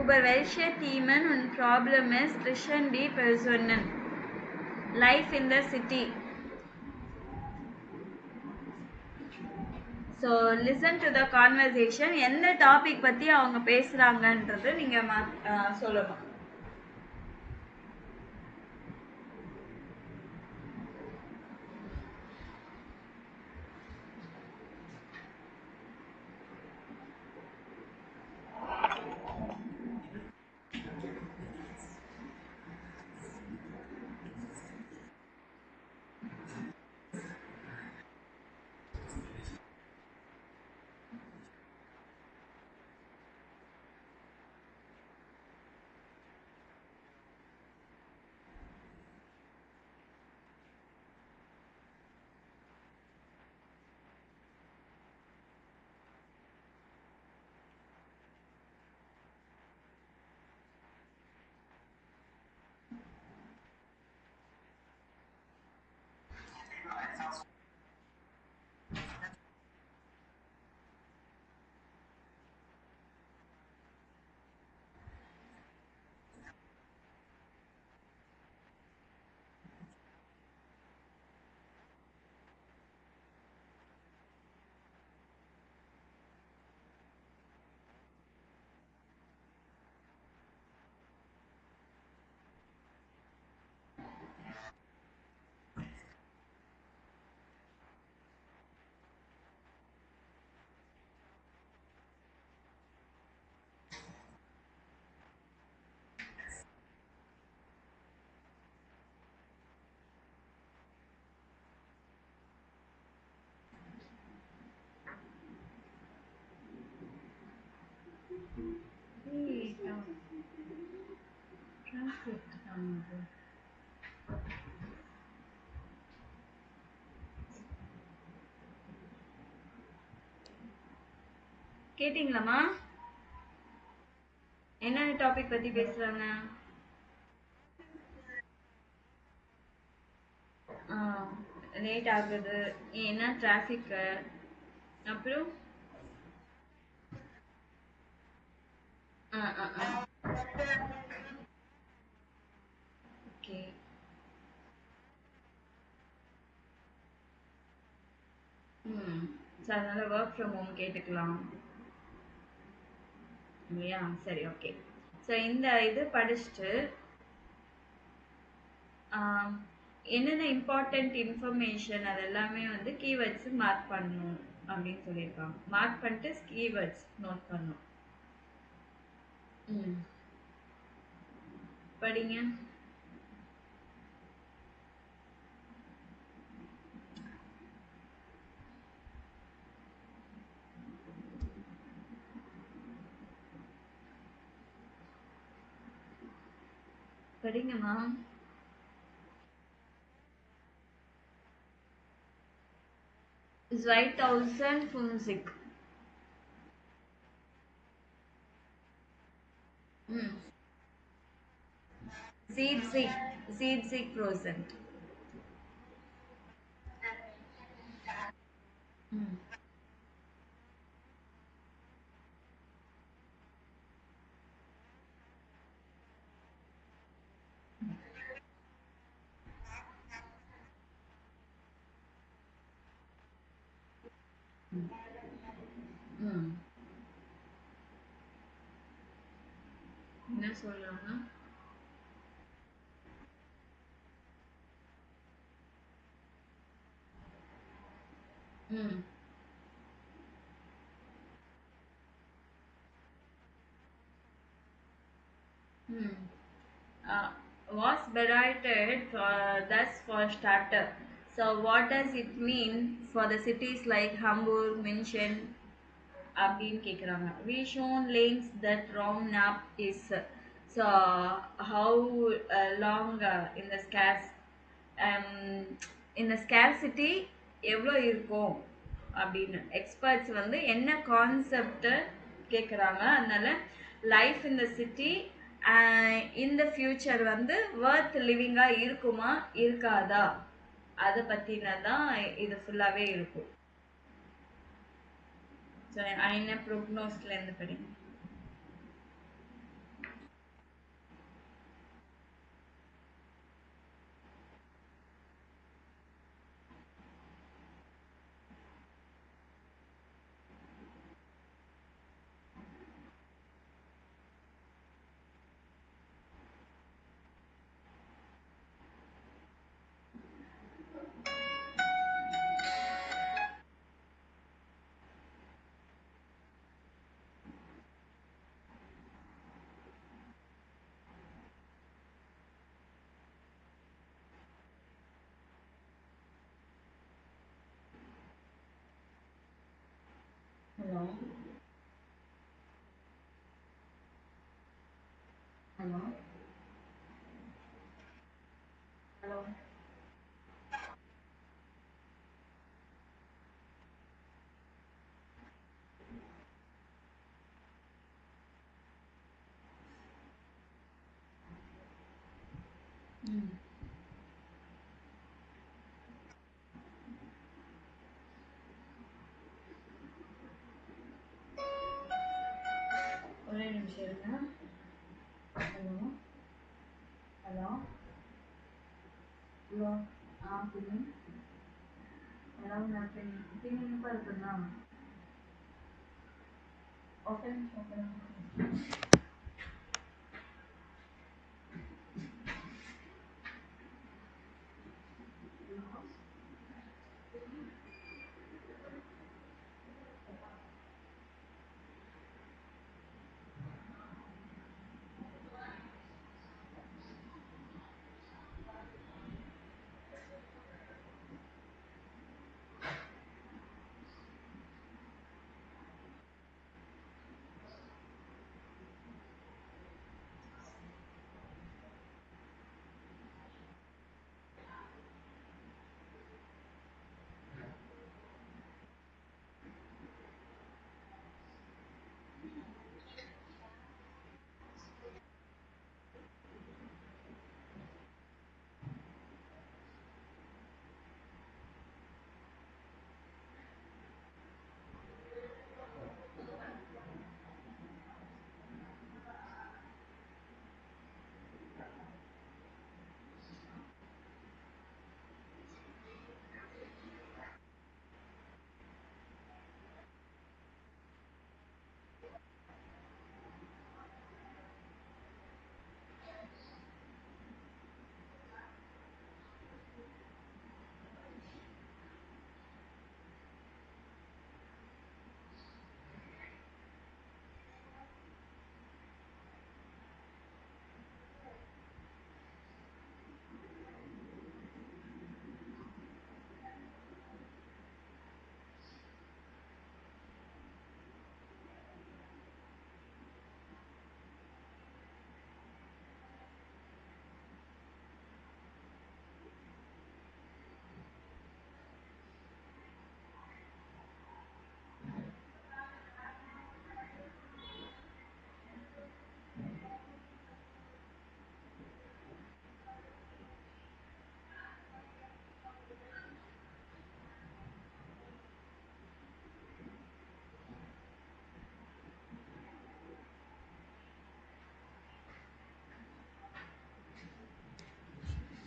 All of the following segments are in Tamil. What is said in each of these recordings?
Über welche Themen und Probleme sprechen die Personen? Life in the city. So listen to the conversation. எந்த டாபிக் பத்தி அவங்க பேசுறாங்கன்றது நீங்க சொல்லணும். கேட்டிங்களாமா? என்ன டாபிக் பத்தி பேசுறாங்க? லேட் ஆகுது, ஏன்னா டிராஃபிக், அப்புறம் ஓகே. ஸோ அதனால ஒர்க் ஃப்ரம் ஹோம் கேட்டுக்கலாம் இல்லையா? சரி, ஓகே. ஸோ இந்த இது படிச்சுட்டு என்னென்ன இம்பார்ட்டண்ட் இன்ஃபர்மேஷன் அது எல்லாமே வந்து கீவேர்ட்ஸ் மார்க் பண்ணணும் அப்படின்னு சொல்லியிருக்காங்க. மார்க் பண்ணிட்டு கீவேர்ட்ஸ் நோட் பண்ணணும். படிங்க. படிங்கம்மா. Zweitausendfünfzig. ம் 70%. ம் ம் என்ன சொல்றாங்க? ம் ம் was berated for thus for starter. So what does it mean for the cities like Hamburg, München அப்படின்னு கேக்குறாங்க. We shown links that round nap is so how long in the scarce um, in the scarcity எவ்வளோ இருக்கும் அப்படின்னு எக்ஸ்பர்ட்ஸ் வந்து என்ன கான்செப்ட் கேட்குறாங்க. அதனால லைஃப் இன் த சிட்டி இந்த ஃபியூச்சர் வந்து வர்த் லிவிங்காக இருக்குமா இருக்காதா அதை பற்றினதான் இது ஃபுல்லாகவே இருக்கும். ஸோ என்ன ப்ரோக்னோஸ்லேருந்து படிங்க. Hello. Hello. Hello. ம். ஒரே நிமிஷம் இருங்க. ஹலோ. ஹலோ. ஹலோ. பின்ன ஹலோ நான் பின்ன இருக்குண்ணா. Okay okay.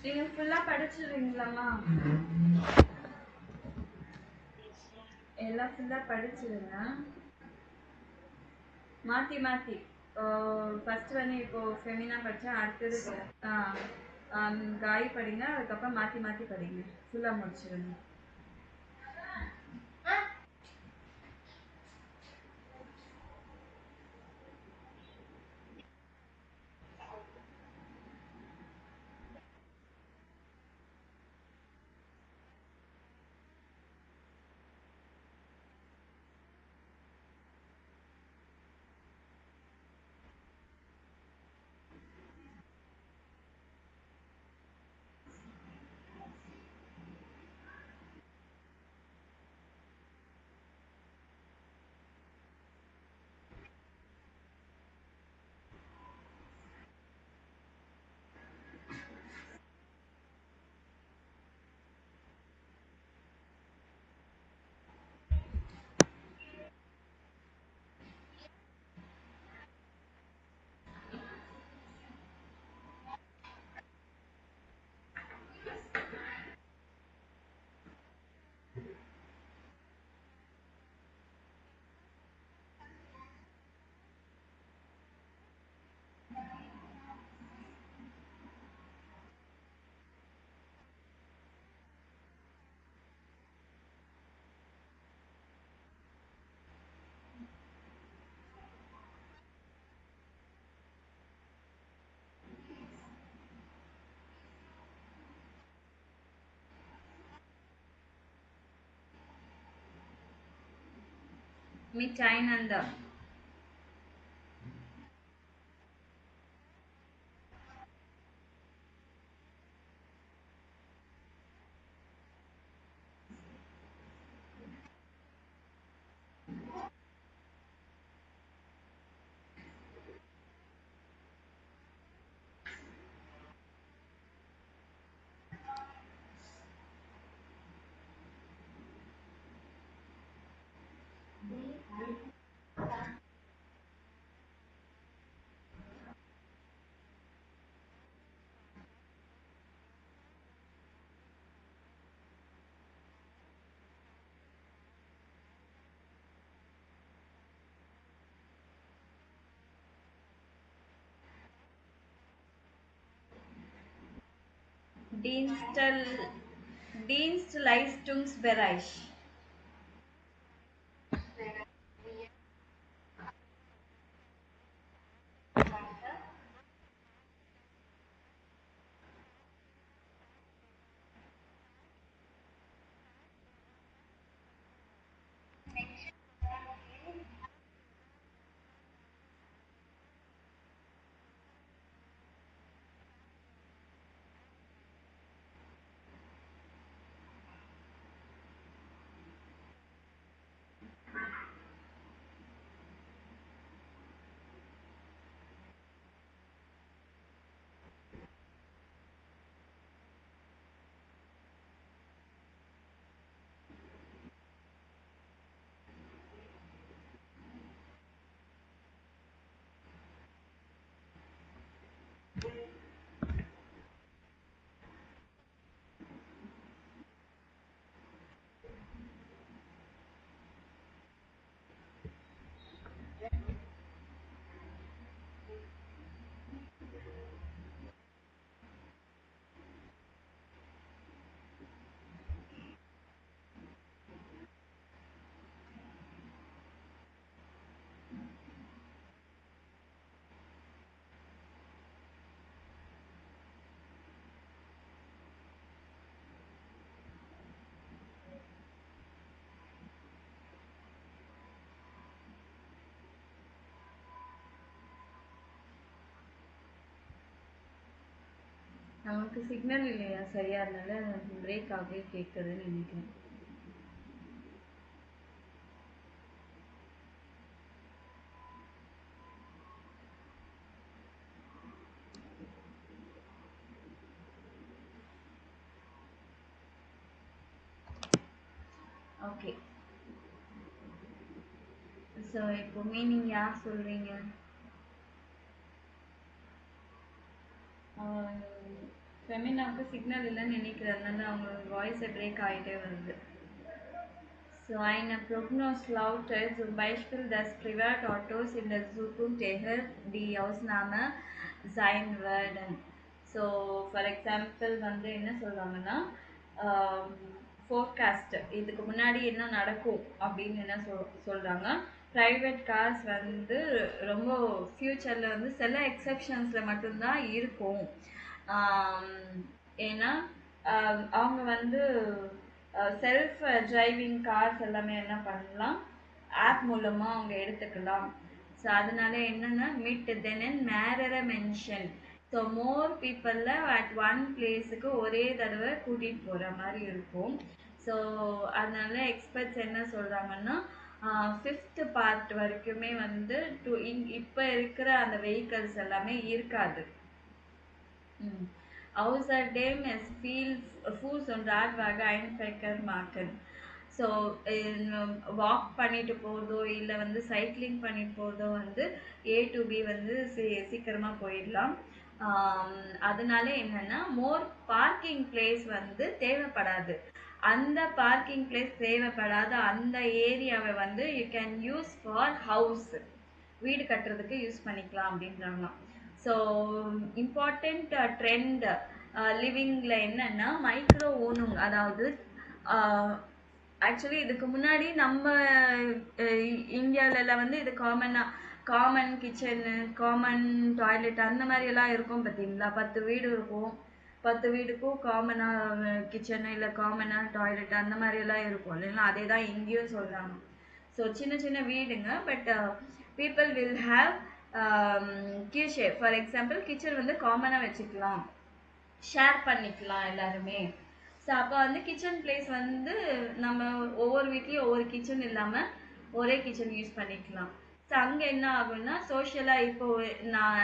நீங்க ஃபுல்லா படிச்சிருவீங்களாம்மா? எல்லாம் ஃபுல்லா படிச்சிருங்க. மாத்தி மாத்தி. ஃபர்ஸ்ட் வந்து இப்போ ஃபெமினா படிச்சேன், அடுத்தது காய் படிங்க, அதுக்கப்புறம் மாத்தி மாத்தி படிங்க. ஃபுல்லா முடிச்சிருங்க. मी चायनंद. Dienstel, Dienstleistungsbereich. நமக்கு சிக்னல் இல்லையா சரியா, அதனால பிரேக் ஆகவே கேட்குதுன்னு நினைக்கிறேன். ஓகே. ஸோ இப்போ மீனிங் யார் சொல்றீங்க? ஃபெமினாவுக்கு சிக்னல் இல்லைன்னு நினைக்கிறேன், அதனால அவங்க வாய்ஸை பிரேக் ஆகிட்டே வருது. So eine Prognose lautet zum Beispiel, dass Privatautos in der Zukunft eher die Ausnahme sein werden. So for example வந்து என்ன சொல்றாங்கன்னா, ஃபோர்காஸ்ட் இதுக்கு முன்னாடி என்ன நடக்கும் அப்படின்னு என்ன சொல்றாங்க, ப்ரைவேட் கார்ஸ் வந்து ரொம்ப ஃப்யூச்சரில் வந்து சில எக்ஸப்ஷன்ஸில் மட்டும்தான் இருக்கும். ஏன்னா அவங்க வந்து செல்ஃப் டிரைவிங் கார்ஸ் எல்லாமே என்ன பண்ணலாம், ஆப் மூலமாக அவங்க எடுத்துக்கலாம். ஸோ அதனால என்னென்னா மிட் தென் மேரர மென்ஷன், ஸோ மோர் பீப்புளில் அட் ஒன் பிளேஸுக்கு ஒரே தடவை கூட்டிகிட்டு போகிற மாதிரி இருக்கும். ஸோ அதனால எக்ஸ்பர்ட்ஸ் என்ன சொல்கிறாங்கன்னா, ஃபிஃப்த் பார்ட் வரைக்குமே வந்து இப்போ இருக்கிற அந்த வெஹிக்கல்ஸ் எல்லாமே இருக்காது. Außerdem es viel Fuß- und Radwege einfäckern machen. So walk பண்ணிட்டு போகிறதோ இல்லை வந்து சைக்கிளிங் பண்ணிட்டு போகிறதோ வந்து A to B வந்து சீக்கிரமாக போயிடலாம். அதனால என்னன்னா மோர் பார்க்கிங் பிளேஸ் வந்து தேவைப்படாது. அந்த பார்க்கிங் பிளேஸ் தேவைப்படாத அந்த ஏரியாவை வந்து you can use for house, வீடு கட்டுறதுக்கு யூஸ் பண்ணிக்கலாம் அப்படின்றாங்க. ஸோ இம்பார்ட்டண்ட் ட்ரெண்ட் லிவிங்கில் என்னன்னா மைக்ரோ ஓனுங், அதாவது ஆக்சுவலி இதுக்கு முன்னாடி நம்ம இந்தியாவிலலாம் வந்து இது காமன் கிச்சனு, காமன் டாய்லெட் அந்த மாதிரியெல்லாம் இருக்கும் பார்த்தீங்களா. 10 வீடு இருக்கும், 10 வீடுக்கும் காமனாக கிச்சனு இல்லை காமனாக டாய்லெட் அந்த மாதிரியெல்லாம் இருக்கும் இல்லைங்களா. அதே தான் இங்கேயும் சொல்கிறாங்க. ஸோ சின்ன சின்ன வீடுங்க, but people will have Q shape. For example kitchen வந்து காமனாக வச்சுக்கலாம், ஷேர் பண்ணிக்கலாம் எல்லாருமே. ஸோ அப்போ வந்து கிச்சன் பிளேஸ் வந்து நம்ம ஒவ்வொரு வீட்லேயும் ஒவ்வொரு கிச்சன் இல்லாமல் ஒரே கிச்சன் யூஸ் பண்ணிக்கலாம். ஸோ அங்கே என்ன ஆகும்னா சோஷியலாக இப்போ நான்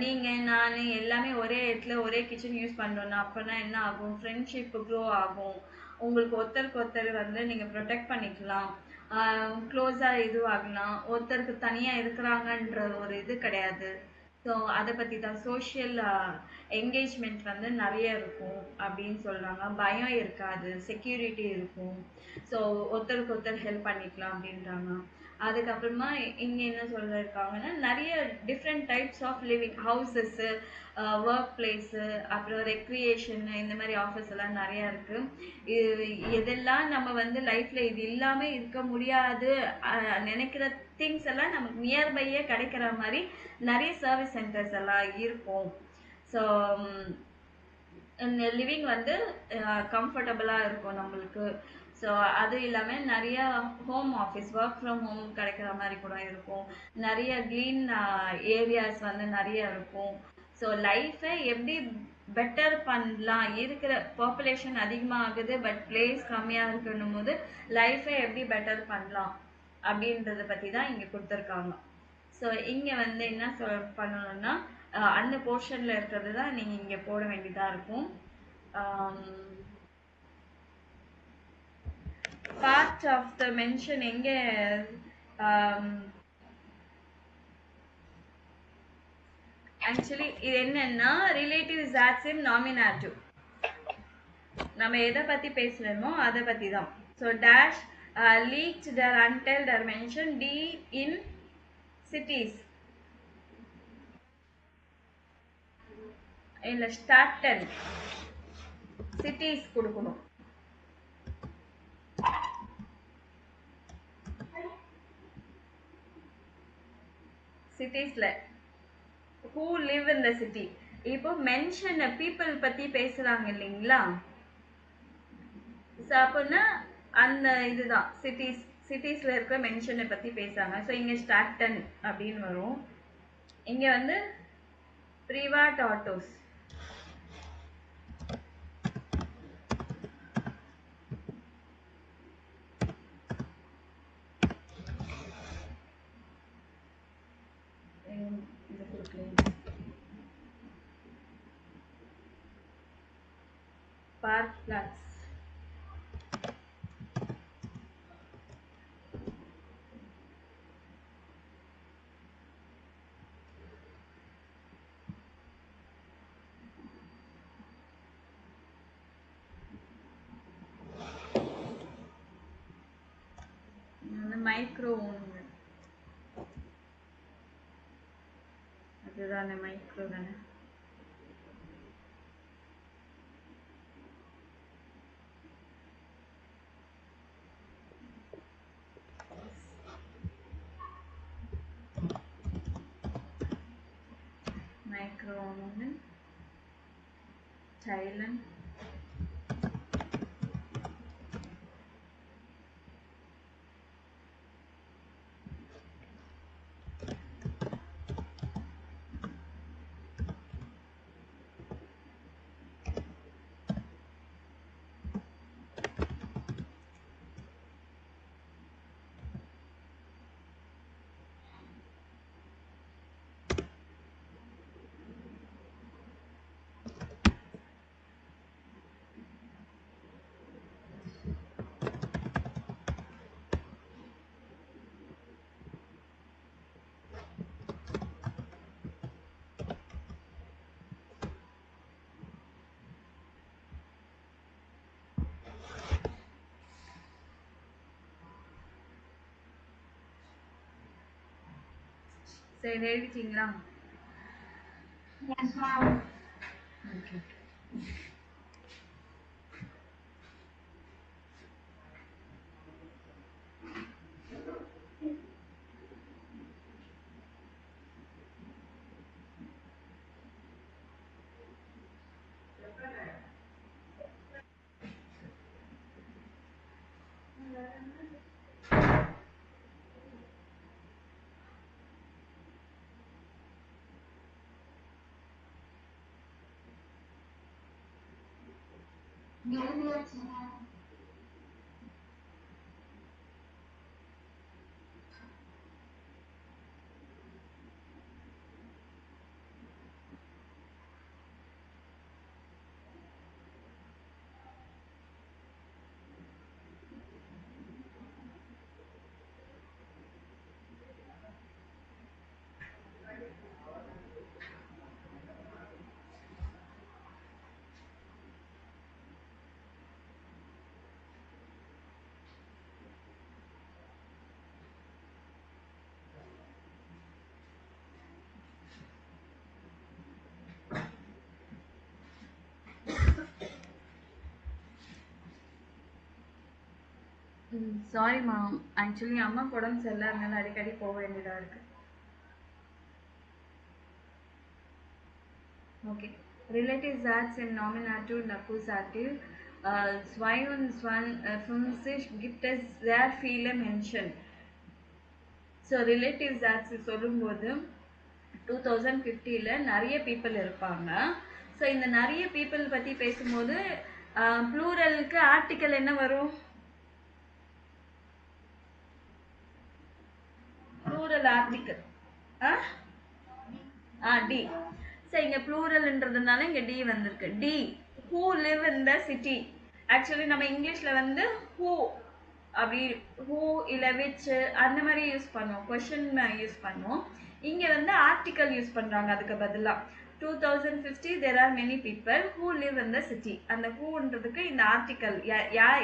நீங்கள் நான் எல்லாமே ஒரே இடத்துல ஒரே கிச்சன் யூஸ் பண்ணுறோன்னா அப்போனா என்ன ஆகும், ஃப்ரெண்ட்ஷிப் க்ரோ ஆகும். உங்களுக்கு ஒருத்தருக்கு ஒருத்தர் வந்து நீங்கள் ப்ரொடெக்ட் பண்ணிக்கலாம், க்ளோஸாக இதுவாகலாம். ஒருத்தருக்கு தனியாக இருக்கிறாங்கன்ற ஒரு இது கிடையாது. ஸோ அதை பற்றி தான் சோஷியல் என்கேஜ்மெண்ட் வந்து நிறைய இருக்கும் அப்படின்னு சொல்கிறாங்க. பயம் இருக்காது, செக்யூரிட்டி இருக்கும். ஸோ ஒருத்தருக்கு ஒருத்தர் ஹெல்ப் பண்ணிக்கலாம் அப்படின்றாங்க. அதுக்கப்புறமா இங்கே என்ன சொல்லியிருக்காங்கன்னா நிறைய different types of living houses, work place, அப்புறம் ரெக்ரியேஷன், இந்த மாதிரி ஆஃபர்ஸ் எல்லாம் நிறையா இருக்குது. இது எதெல்லாம் நம்ம வந்து லைஃப்பில் இது இல்லாமல் இருக்க முடியாது நினைக்கிற திங்ஸ் எல்லாம் நமக்கு நியர்பையே கிடைக்கிற மாதிரி நிறைய சர்வீஸ் சென்டர்ஸ் எல்லாம் இருக்கும். ஸோ லிவிங் வந்து கம்ஃபர்டபுளாக இருக்கும் நம்மளுக்கு. ஸோ அது இல்லாமல் நிறைய home office, work from home கிடைக்கிற மாதிரி கூட இருக்கும். நிறைய க்ளீன் ஏரியாஸ் வந்து நிறைய இருக்கும். ஸோ லைஃப்பை எப்படி பெட்டர் பண்ணலாம், இருக்கிற பாப்புலேஷன் அதிகமாகுது பட் பிளேஸ் கம்மியாக இருக்கணும் போது லைஃப்பை எப்படி பெட்டர் பண்ணலாம் அப்படின்றத பற்றி தான் இங்கே கொடுத்துருக்காங்க. ஸோ இங்கே வந்து என்ன பண்ணணும்னா அந்த போர்ஷனில் இருக்கிறது தான் நீங்கள் இங்கே போட வேண்டியதாக இருக்கும். பார்ட் ஆஃப் த மென்ஷன் எங்கே ஆக்சுவலி இது என்னன்னா ரிலேட்டிவ்ஸ் ஆக்சிம் நாமினாட்டிவ். நம்ம எதை பற்றி பேசுகிறோமோ அதை பற்றி தான். ஸோ டேஷ் லீக்ட் டர் அன்டெல் டர் மென்ஷன் டி இன் சிட்டிஸ் இல்லை ஸ்டார்டன் சிட்டிஸ் கொடுக்கணும். சிட்டிஸ்ல who live in the city. இப்போ மென்ஷன் பீப்புள் பத்தி பேசுறாங்க இல்லைங்களா, ஸோ அப்போனா அந்த இதுதான் சிட்டிஸ்ல இருக்கிற மென்ஷனை பத்தி பேசுறாங்க. ஸோ இங்க ஸ்டார்டன் அப்படின்னு வரும். இங்க வந்து private autos, park flats, micro oven, அதுதானே மைக்ரோ தானே. மைக்ரோ ஓன், சைலண்ட், சரி எழுதிட்டீங்களா? ஓகே. சாரி மேம், ஆக்சுவலி அம்மா உடம்பு சரியில்லை, அதனால அடிக்கடி போக வேண்டியதாக இருக்கு. Okay. Relatives acts in nominative and accusative. Zwei und Swan 50 gibt es sehr viele Menschen. So relatives acts சொல்லும்போது 2050 நிறைய பீப்புள் இருப்பாங்க. ஸோ இந்த நிறைய பீப்புள் பற்றி பேசும்போது ப்ளூரலுக்கு ஆர்டிக்கல் என்ன வரும்? Plural article D. ஸோ இங்கே ப்ளூரல்ன்றதுனால இங்கே டி வந்திருக்கு. டி, who live in the city. Actually நம்ம இங்கிலீஷில் வந்து ஹூ அப்படி, ஹூ இல்லை விச் அந்த மாதிரி யூஸ் பண்ணுவோம், கொஷின் யூஸ் பண்ணுவோம். இங்கே வந்து ஆர்டிக்கல் யூஸ் பண்ணுறாங்க அதுக்கு பதிலாக. 2050 there are many people who live in the city. அந்த ஹூன்றதுக்கு இந்த ஆர்டிக்கல்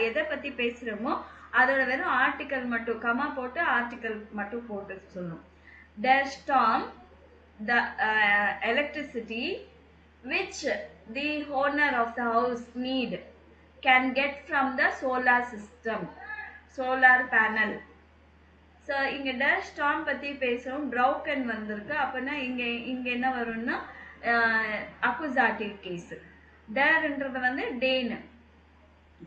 எதை பற்றி பேசுகிறோமோ அதோட வெறும் ஆர்டிக்கல் மட்டும் கமா போட்டு ஆர்டிக்கல் மட்டும் போட்டு சொல்லணும். Their storm the electricity which the owner of the house need can get from the solar system, solar panel. So இங்கே டேஷ் ஸ்டாம் பற்றி பேசுகிறோம், ப்ரௌக்கன் வந்திருக்கு. அப்போனா இங்கே என்ன வரும்னா அக்குசாட்டிவ் கேஸு. டேர்ன்றது வந்து டேனு.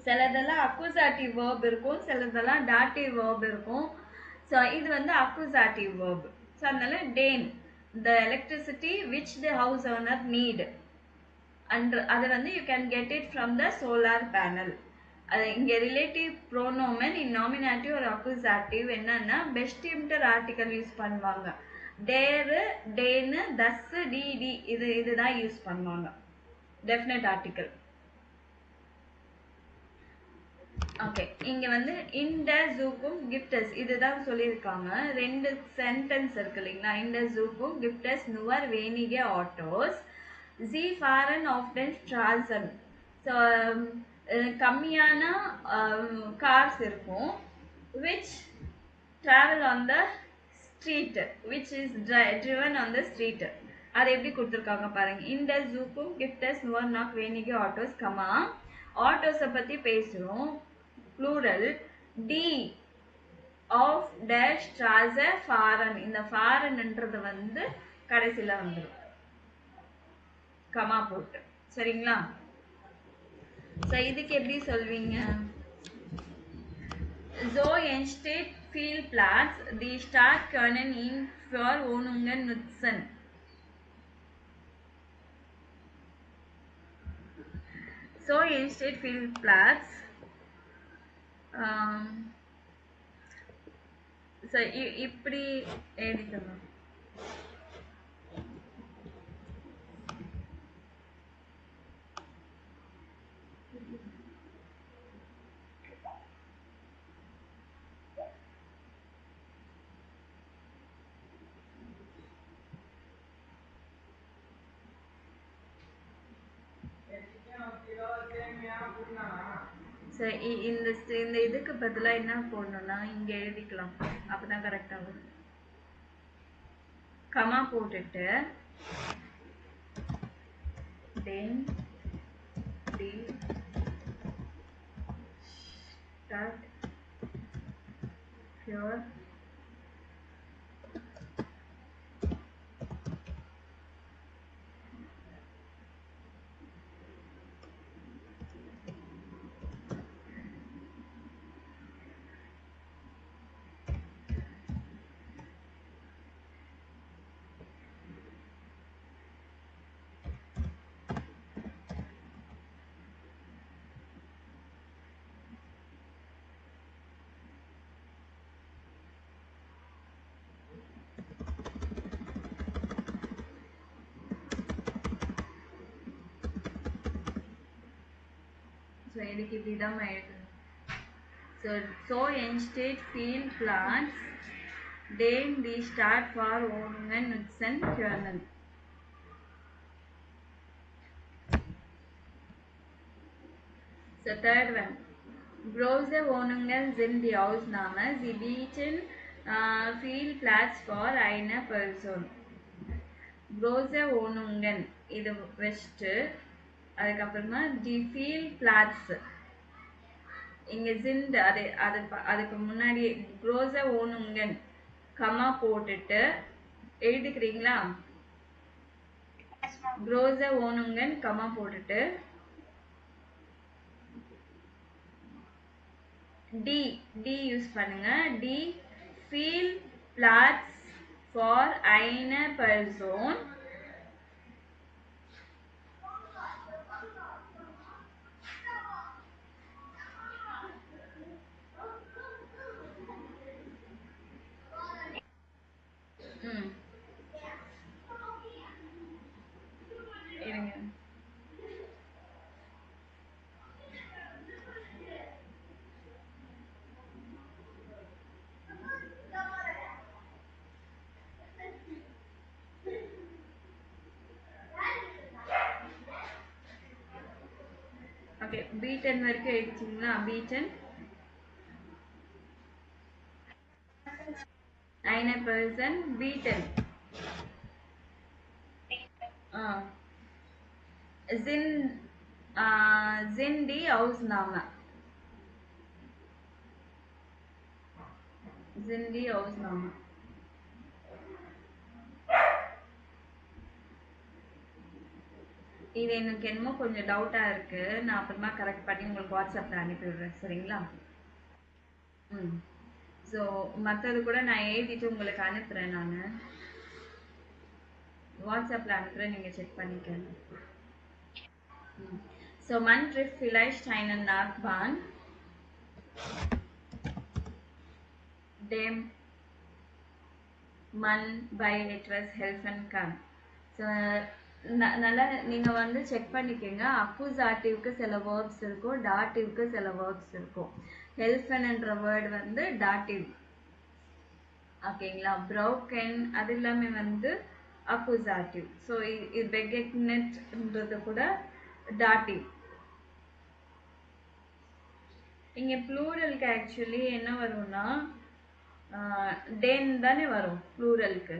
சிலதெல்லாம் அக்குசாட்டிவ் வேர்ப் இருக்கும், சிலதெல்லாம் டாட்டிவ் வேர்ப் இருக்கும். ஸோ இது வந்து அக்குசாட்டிவ் வேர்ப். ஸோ அதனால டேன், the electricity which the house owner need அதை வந்து you can get it from the solar panel. அது இங்கே ரிலேட்டிவ் ப்ரோனோமன் இன் நாமினாட்டிவ் ஒரு அக்குசாட்டிவ் என்னன்னா பெஸ்ட் இம்டர் ஆர்டிக்கல் யூஸ் பண்ணுவாங்க. டேரு, டேனு, தஸ், டிடி இதுதான் யூஸ் பண்ணுவாங்க டெஃபினட் ஆர்டிக்கல். ஓகே, இங்கே வந்து இந்த ஜூக்கும் கிஃப்டஸ் இதுதான் சொல்லியிருக்காங்க. ரெண்டு சென்டென்ஸ் இருக்கு இல்லைங்களா? இந்த ஜூக்கும் கிஃப்டஸ் நுவர் வேனிகே ஆட்டோஸ் ஜி ஃபாரன் ஆஃப்டன் ஸ்ட்ராசன். ஸோ கம்மியான கார்ஸ் இருக்கும் which travel on the street, which is driven on the street. அதை எப்படி கொடுத்துருக்காங்க பாருங்க. இந்த ஜூக்கும் கிஃப்டஸ் நுவர் நாட் வேனிகே ஆட்டோஸ் கமா ஆட்டோஸை பற்றி பேசுகிறோம், ப்ளூரல். டி ஆஃப் டேஷ் ஸ்ட்ராச ஃபாரன். இந்த ஃபாரன்ன்றது வந்து கடைசியில் வந்துடும் கமா போட்டு. சரிங்களா? ஸோ இதுக்கு எப்படி சொல்வீங்க? So entsteht viel Platz, die Stadt können ihn für Wohnungen nutzen. So entsteht viel Platz. So இப்படி எழுதிக்கணும். இந்த இதுக்கு பதிலாக என்ன போடணும்னா இங்கே எழுதிக்கலாம், அப்பதான் கரெக்ட் ஆகும். கமா போட்டுட்டு then the start your இதுக்கு இப்படி தான் எழுதணும். So instead field plants then we start for Wohnungen nutzen können. So third one. Große Wohnungen sind die Ausnahme. Sie bieten viel Platz for eine Person. Große Wohnungen இது வெஸ்ட்டு. அதுக்கப்புறமா die viel Platz இங்க sind அதுக்கு முன்னாடி große Wohnungen கமா போட்டுட்டு எழுதிக்கிறீங்களா? große Wohnungen கமா போட்டுட்டு டி யூஸ் பண்ணுங்க. டி viel Platz for eine Person. இருங்க. ஓகே, B10 வரைக்கும் எழுதிச்சிங்களா? B10 eine Person. B10 sind die Ausnahme. sind die Ausnahme. இது எனக்கு என்னமோ கொஞ்சம் டவுட்டா இருக்கு. நான் அப்புறமா கரெக்ட் பண்ணி உங்களுக்கு வாட்ஸ்அப்ல அனுப்பி விடுறேன். சரிங்களா? ஸோ மற்றது கூட நான் எழுதிட்டு உங்களுக்கு அனுப்புறேன். நான் வாட்ஸ்அப்ல அனுப்புறேன், நீங்க செக் பண்ணிக்கங்க. So man trifft vielleicht einen Nachbarn, dem man bei etwas helfen kann. So நல்லா நீங்கள் வந்து செக் பண்ணிக்கோங்க. அக்குசாட்டிவ்க்கு சில வேர்ப்ஸ் இருக்கும், டாட்டிவ்க்கு சில வேர்ப்ஸ் இருக்கும். ஹெல்ஃபன்ன்ற வேர்டு வந்து டாட்டிவ். ஓகேங்களா? ப்ரௌக்கன் அது எல்லாமே வந்து அக்குசாட்டிவ். ஸோ இது பெகெட்னெட்ன்றது கூட டாட்டிவ். இங்கே ப்ளூரலுக்கு ஆக்சுவலி என்ன வரும்னா டென் தானே வரும். ப்ளூரலுக்கு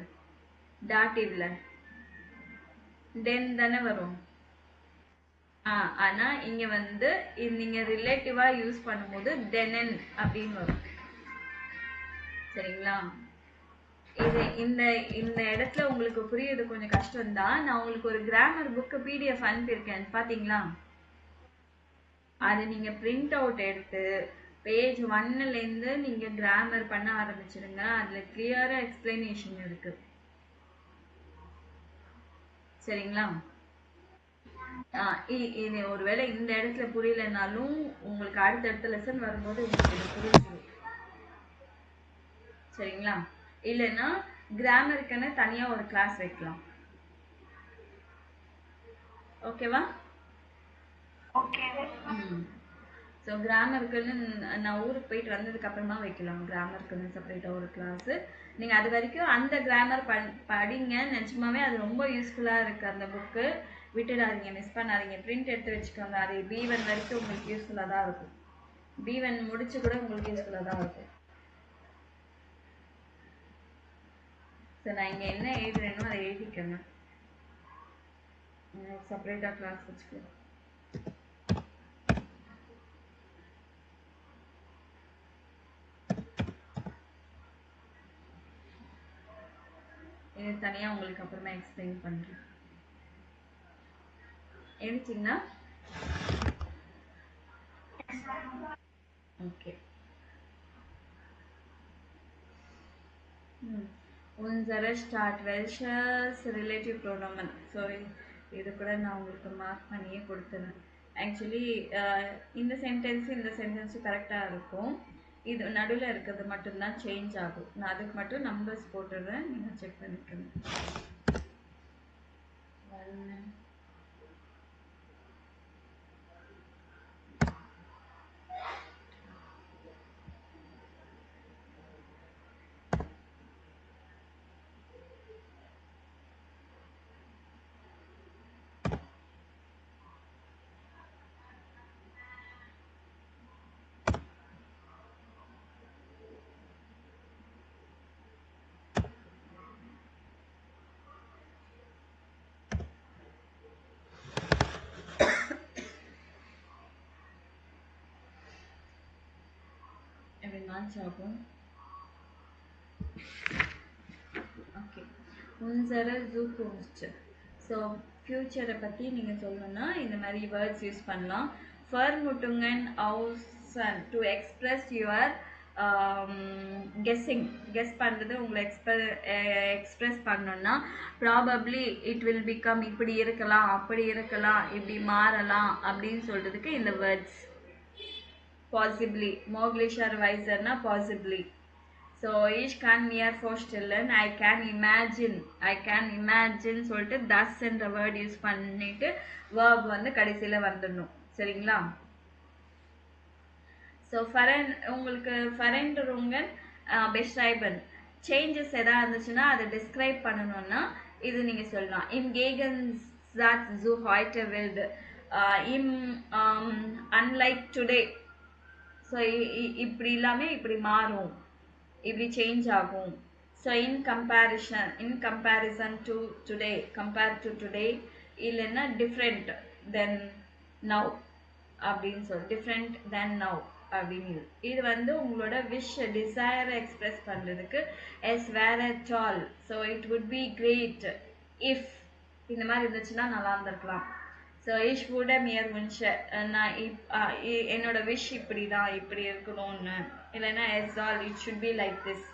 டாட்டிவ்ல டென் தானே வரும். ஆனா இங்க வந்து நீங்க ரிலேட்டிவா யூஸ் பண்ணும்போது டெனன் அப்படின்னு வரும். சரிங்களா? இது இந்த இந்த இடத்துல உங்களுக்கு புரியுது கொஞ்சம் கஷ்டம் தான். நான் உங்களுக்கு ஒரு கிராமர் புக் PDF அனுப்பியிருக்கேன், பாத்தீங்களா? அது நீங்க பிரிண்ட் அவுட் எடுத்து பேஜ் 1ல இருந்து நீங்க கிராமர் பண்ண ஆரம்பிச்சிடுங்க. அதுல கிளியரா எக்ஸ்பிளனேஷன் இருக்கு. சரிங்களா? இது ஒருவேளை இந்த இடத்துல புரியலனாலும் உங்களுக்கு அடுத்தடுத்த லெசன் வரும்போது உங்களுக்கு இது புரிஞ்சிடும். சரிங்களா? இல்லைன்னா கிராமருக்குன்னு தனியா ஒரு கிளாஸ் வைக்கலாம். ஓகேவா? ஓகே. ஸோ கிராமருக்குன்னு நான் ஊருக்கு போயிட்டு வந்ததுக்கு அப்புறமா வைக்கலாம். கிராமருக்குன்னு செப்பரேட்டாக ஒரு கிளாஸ். நீங்கள் அது வரைக்கும் அந்த கிராமர் படிங்க. நிஜமாவே அது ரொம்ப யூஸ்ஃபுல்லாக இருக்குது அந்த புக்கு. விட்டுடாதீங்க, மிஸ் பண்ணாதீங்க. பிரிண்ட் எடுத்து வச்சுக்கோங்க. அது B1 வரைக்கும் உங்களுக்கு யூஸ்ஃபுல்லாக தான் இருக்கும். B1 முடிச்சு கூட உங்களுக்கு யூஸ்ஃபுல்லாக தான் இருக்கும். ஸோ நான் இங்கே என்ன எழுதுறேனோ அதை எழுதிக்கோங்க. செப்பரேட்டாக கிளாஸ் வச்சுக்கலாம். இது தனியாக உங்களுக்கு அப்புறமா எக்ஸ்பிளைன் பண்ணுறேன். எழுதிச்சிங்கன்னா okay. unsere Stadt welches relative pronomen. So இது கூட நான் உங்களுக்கு மார்க் பண்ணியே கொடுத்துறேன். ஆக்சுவலி இந்த சென்டென்ஸும் கரெக்டாக இருக்கும். இது நடுவில் இருக்கிறது மட்டும்தான் சேஞ்ச் ஆகும். நான் அதுக்கு மட்டும் நம்பர்ஸ் போட்டுடுறேன், நீங்கள் செக் பண்ணிக்கணும். லான்ச் ஆகும். ஓகே, உன்சர ஜூகோஸ்ட். ஸோ ஃப்யூச்சரை பற்றி நீங்கள் சொல்லணும்னா இந்த மாதிரி வேர்ட்ஸ் யூஸ் பண்ணலாம். ஃபர்முட்டுங்கன் அவுசன் to express your guessing. Guess பண்ணுறது உங்களை எக்ஸ்பிரஸ் பண்ணணும்னா ப்ராபப்ளி இட் வில் பிகம், இப்படி இருக்கலாம், அப்படி இருக்கலாம், இப்படி மாறலாம் அப்படின்னு சொல்கிறதுக்கு இந்த வேர்ட்ஸ். பாசிபிளி, மோக்லிஷர் வைசர்னா பாசிபிளி. ஸோ ஈஷ் கேன் நியர் ஃபோஸ்டில்லன், I can imagine. I can imagine சொல்லிட்டு தஸ் என்ற வேர்ட் யூஸ் பண்ணிட்டு வேர்ப் வந்து கடைசியில் வந்துடணும். சரிங்களா? ஸோ உங்களுக்கு ஃபரெண்டுருங்கன் பெஸ்ரைபன் சேஞ்சஸ் எதாவது இருந்துச்சுன்னா அதை டிஸ்கிரைப் பண்ணணும்னா இது நீங்கள் சொல்லலாம். இம் கேகன்ஸ் சாட் ஜூ ஹாய்ட வில்டு, இம் அன்லைக் டுடே. ஸோ இப்படி இல்லாமல் இப்படி மாறும், இப்படி சேஞ்ச் ஆகும். So in comparison to today, compare to today. இல்லைன்னா டிஃப்ரெண்ட் தென் நவ் அப்படின்னு சொல்லி, டிஃப்ரெண்ட் தென் நவ் அப்படின்னு. இது வந்து உங்களோட விஷ், டிசைரை எக்ஸ்பிரஸ் பண்ணுறதுக்கு எஸ் வேர் அட் ஆல். So it would be great if இந்த மாதிரி இருந்துச்சுன்னா நல்லா இருந்திருக்கலாம். ஸோ இஷ் வுட் மியர் முன்ஷ, நான் என்னோட விஷ் இப்படி தான், இப்படி இருக்கணும்னு. இல்லைன்னா எஸ் ஆல் it should be like this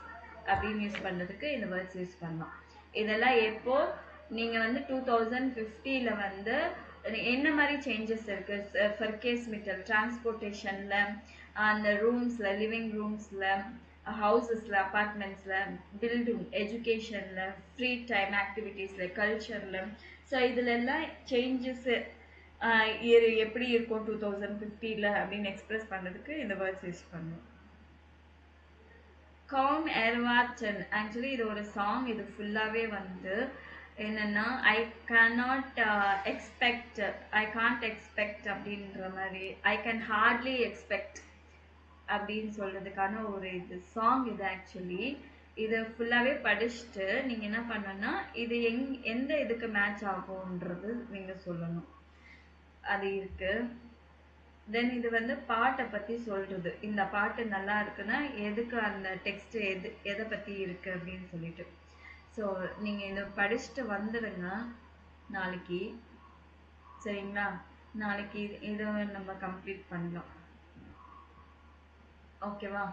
அப்படின்னு யூஸ் பண்ணுறதுக்கு இந்த வேர்ட்ஸ் யூஸ் பண்ணலாம். இதெல்லாம் எப்போ நீங்கள் வந்து 2050 வந்து என்ன மாதிரி சேஞ்சஸ் இருக்குது ஃபர்கேஸ் மிட்டல் டிரான்ஸ்போர்ட்டேஷனில், அந்த ரூம்ஸில், லிவிங் ரூம்ஸில், ஹவுசஸில், அப்பார்ட்மெண்ட்ஸில், பில்டிங், எஜுகேஷனில், ஃப்ரீ டைம் ஆக்டிவிட்டீஸில், கல்ச்சரில். ஸோ இதிலெல்லாம் சேஞ்சஸ் எப்படி இருக்கும் 2050 அப்படின்னு எக்ஸ்பிரஸ் பண்ணுறதுக்கு இந்த வேர்ட்ஸ் யூஸ் பண்ணுவோம். காம் எர்வாட்டன், ஆக்சுவலி இது ஒரு சாங். இது ஃபுல்லாகவே வந்து என்னென்னா ஐ கான்ட் எக்ஸ்பெக்ட் அப்படின்ற மாதிரி, ஐ கேன் ஹார்ட்லி எக்ஸ்பெக்ட் அப்படின்னு சொல்கிறதுக்கான ஒரு இது சாங் இது. ஆக்சுவலி இதை ஃபுல்லாகவே படிச்சுட்டு நீங்கள் என்ன பண்ணணும்னா இது எந்த இதுக்கு மேட்ச் ஆகும்ன்றது நீங்கள் சொல்லணும். அது இருக்குது. தென் இது வந்து பாட்டை பற்றி சொல்கிறது. இந்த பாட்டு நல்லா இருக்குன்னா எதுக்கு, அந்த டெக்ஸ்ட் எதை பற்றி இருக்குது அப்படின்னு சொல்லிட்டு. ஸோ நீங்கள் இதை படிச்சுட்டு வந்துடுங்க நாளைக்கு. சரிங்களா? நாளைக்கு இதை நம்ம கம்ப்ளீட் பண்ணலாம். ஓகேவா?